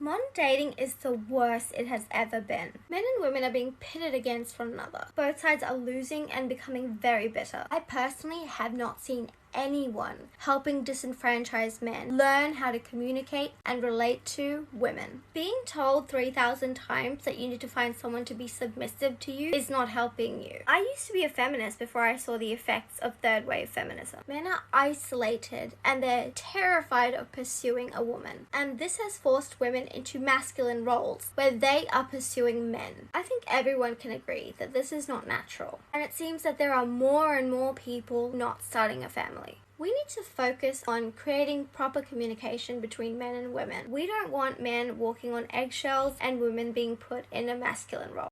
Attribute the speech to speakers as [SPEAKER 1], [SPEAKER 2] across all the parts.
[SPEAKER 1] Modern dating is the worst it has ever been. Men and women are being pitted against one another. Both sides are losing and becoming very bitter. I personally have not seen anyone helping disenfranchised men learn how to communicate and relate to women. Being told 3,000 times that you need to find someone to be submissive to you is not helping you. I used to be a feminist before I saw the effects of third wave feminism. Men are isolated and they're terrified of pursuing a woman. And this has forced women into masculine roles where they are pursuing men. I think everyone can agree that this is not natural. And it seems that there are more and more people not starting a family. We need to focus on creating proper communication between men and women. We don't want men walking on eggshells and women being put in a masculine role.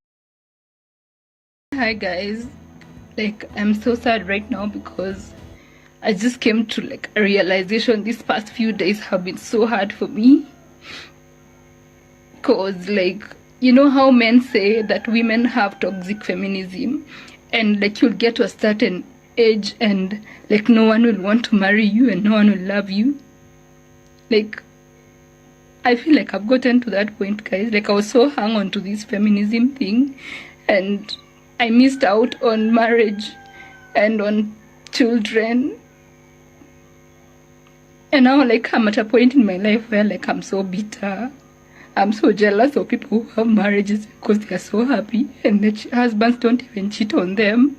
[SPEAKER 2] Hi guys, I'm so sad right now because I just came to a realization. These past few days have been so hard for me because you know how men say that women have toxic feminism and you'll get to a certain age and no one will want to marry you and no one will love you. I feel like I've gotten to that point, guys. I was so hung on to this feminism thing and I missed out on marriage and on children. And now I'm at a point in my life where I'm so bitter. I'm so jealous of people who have marriages because they are so happy and their husbands don't even cheat on them.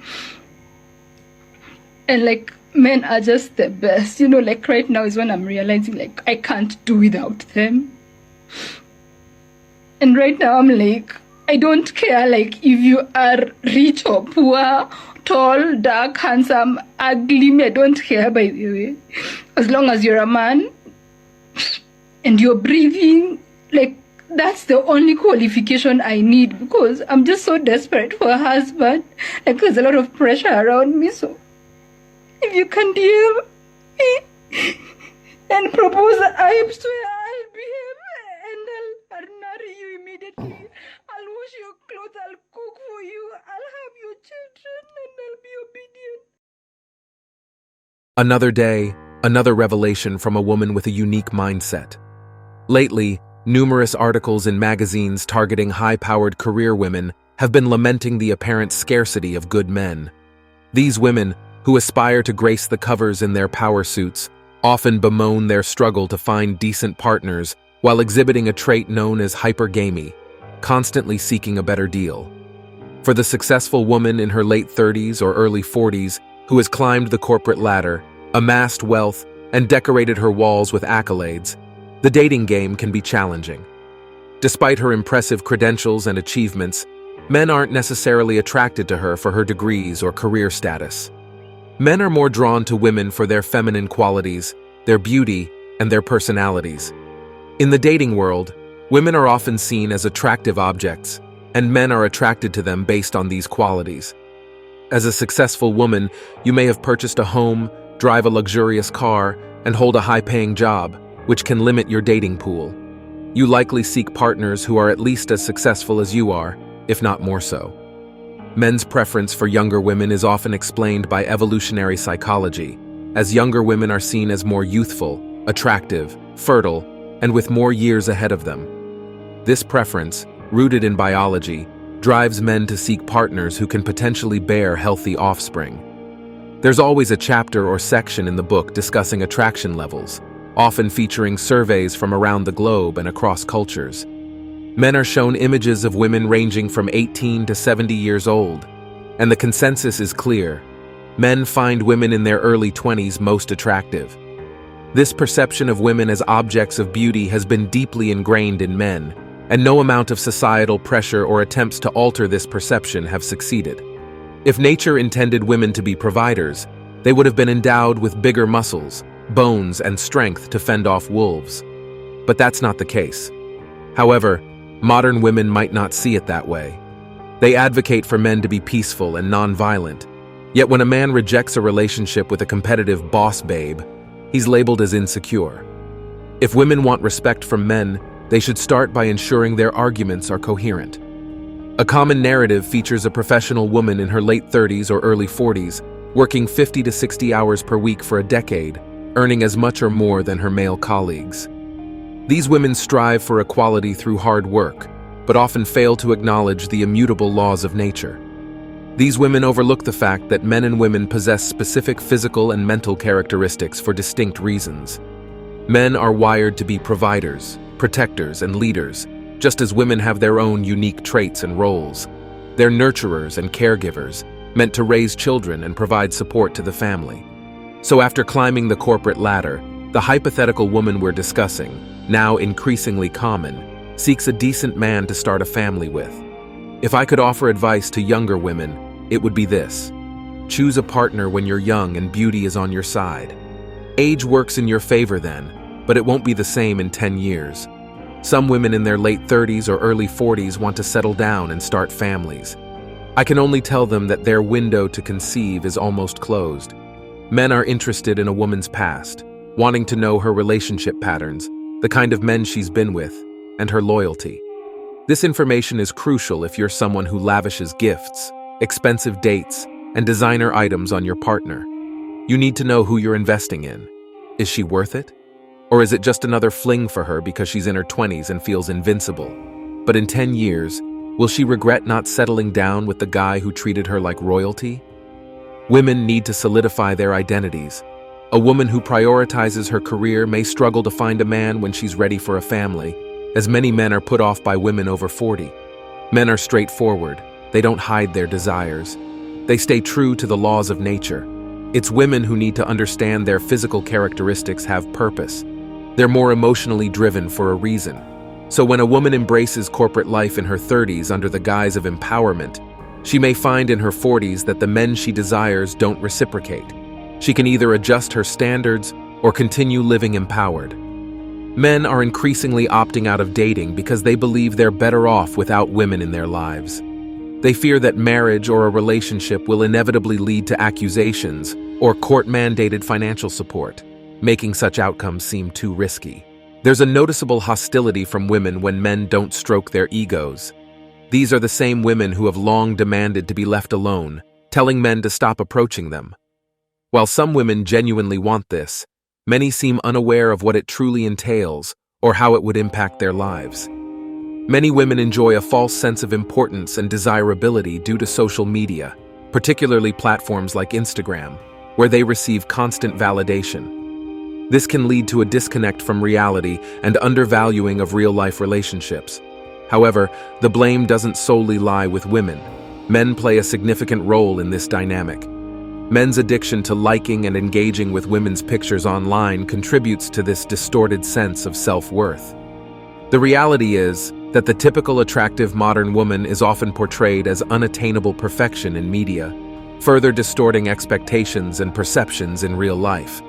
[SPEAKER 2] And men are just the best. Right now is when I'm realizing I can't do without them. And right now I'm I don't care if you are rich or poor, tall, dark, handsome, ugly. I don't care, by the way. As long as you're a man and you're breathing, that's the only qualification I need, because I'm just so desperate for a husband. There's a lot of pressure around me, so if you can deal me and propose, I swear I'll behave and I'll marry you immediately. I'll wash your clothes, I'll cook for you, I'll have your children, and I'll be obedient.
[SPEAKER 3] Another day, another revelation from a woman with a unique mindset. Lately, numerous articles in magazines targeting high-powered career women have been lamenting the apparent scarcity of good men. These women, who aspire to grace the covers in their power suits, often bemoan their struggle to find decent partners while exhibiting a trait known as hypergamy, constantly seeking a better deal. For the successful woman in her late 30s or early 40s who has climbed the corporate ladder, amassed wealth, and decorated her walls with accolades, the dating game can be challenging. Despite her impressive credentials and achievements, men aren't necessarily attracted to her for her degrees or career status. Men are more drawn to women for their feminine qualities, their beauty, and their personalities. In the dating world, women are often seen as attractive objects, and men are attracted to them based on these qualities. As a successful woman, you may have purchased a home, drive a luxurious car, and hold a high-paying job, which can limit your dating pool. You likely seek partners who are at least as successful as you are, if not more so. Men's preference for younger women is often explained by evolutionary psychology, as younger women are seen as more youthful, attractive, fertile, and with more years ahead of them. This preference, rooted in biology, drives men to seek partners who can potentially bear healthy offspring. There's always a chapter or section in the book discussing attraction levels, often featuring surveys from around the globe and across cultures. Men are shown images of women ranging from 18 to 70 years old, and the consensus is clear. Men find women in their early 20s most attractive. This perception of women as objects of beauty has been deeply ingrained in men, and no amount of societal pressure or attempts to alter this perception have succeeded. If nature intended women to be providers, they would have been endowed with bigger muscles, bones, and strength to fend off wolves. But that's not the case. However, modern women might not see it that way. They advocate for men to be peaceful and non-violent. Yet when a man rejects a relationship with a competitive boss babe, he's labeled as insecure. If women want respect from men, they should start by ensuring their arguments are coherent. A common narrative features a professional woman in her late 30s or early 40s, working 50 to 60 hours per week for a decade, earning as much or more than her male colleagues. These women strive for equality through hard work, but often fail to acknowledge the immutable laws of nature. These women overlook the fact that men and women possess specific physical and mental characteristics for distinct reasons. Men are wired to be providers, protectors, and leaders, just as women have their own unique traits and roles. They're nurturers and caregivers, meant to raise children and provide support to the family. So after climbing the corporate ladder, the hypothetical woman we're discussing, now increasingly common, seeks a decent man to start a family with. If I could offer advice to younger women, it would be this: choose a partner when you're young and beauty is on your side. Age works in your favor then, but it won't be the same in 10 years. Some women in their late 30s or early 40s want to settle down and start families. I can only tell them that their window to conceive is almost closed. Men are interested in a woman's past, wanting to know her relationship patterns, the kind of men she's been with, and her loyalty. This information is crucial if you're someone who lavishes gifts, expensive dates, and designer items on your partner. You need to know who you're investing in. Is she worth it? Or is it just another fling for her because she's in her 20s and feels invincible? But in 10 years, will she regret not settling down with the guy who treated her like royalty? Women need to solidify their identities. A woman who prioritizes her career may struggle to find a man when she's ready for a family, as many men are put off by women over 40. Men are straightforward. They don't hide their desires. They stay true to the laws of nature. It's women who need to understand their physical characteristics have purpose. They're more emotionally driven for a reason. So when a woman embraces corporate life in her 30s under the guise of empowerment, she may find in her 40s that the men she desires don't reciprocate. She can either adjust her standards or continue living empowered. Men are increasingly opting out of dating because they believe they're better off without women in their lives. They fear that marriage or a relationship will inevitably lead to accusations or court-mandated financial support, making such outcomes seem too risky. There's a noticeable hostility from women when men don't stroke their egos. These are the same women who have long demanded to be left alone, telling men to stop approaching them. While some women genuinely want this, many seem unaware of what it truly entails or how it would impact their lives. Many women enjoy a false sense of importance and desirability due to social media, particularly platforms like Instagram, where they receive constant validation. This can lead to a disconnect from reality and undervaluing of real-life relationships. However, the blame doesn't solely lie with women. Men play a significant role in this dynamic. Men's addiction to liking and engaging with women's pictures online contributes to this distorted sense of self-worth. The reality is that the typical attractive modern woman is often portrayed as unattainable perfection in media, further distorting expectations and perceptions in real life.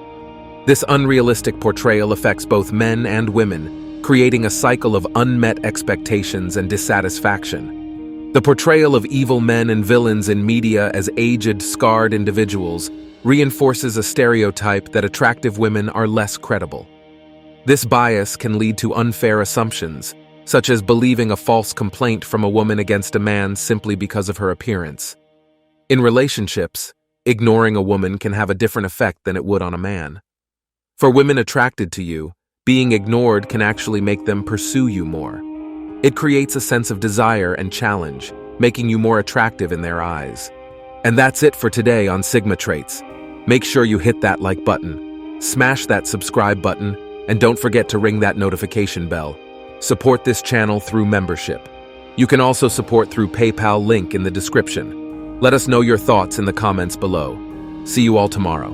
[SPEAKER 3] This unrealistic portrayal affects both men and women, creating a cycle of unmet expectations and dissatisfaction. The portrayal of evil men and villains in media as aged, scarred individuals reinforces a stereotype that attractive women are less credible. This bias can lead to unfair assumptions, such as believing a false complaint from a woman against a man simply because of her appearance. In relationships, ignoring a woman can have a different effect than it would on a man. For women attracted to you, being ignored can actually make them pursue you more. It creates a sense of desire and challenge, making you more attractive in their eyes. And that's it for today on Sigma Traits. Make sure you hit that like button, smash that subscribe button, and don't forget to ring that notification bell. Support this channel through membership. You can also support through PayPal link in the description. Let us know your thoughts in the comments below. See you all tomorrow.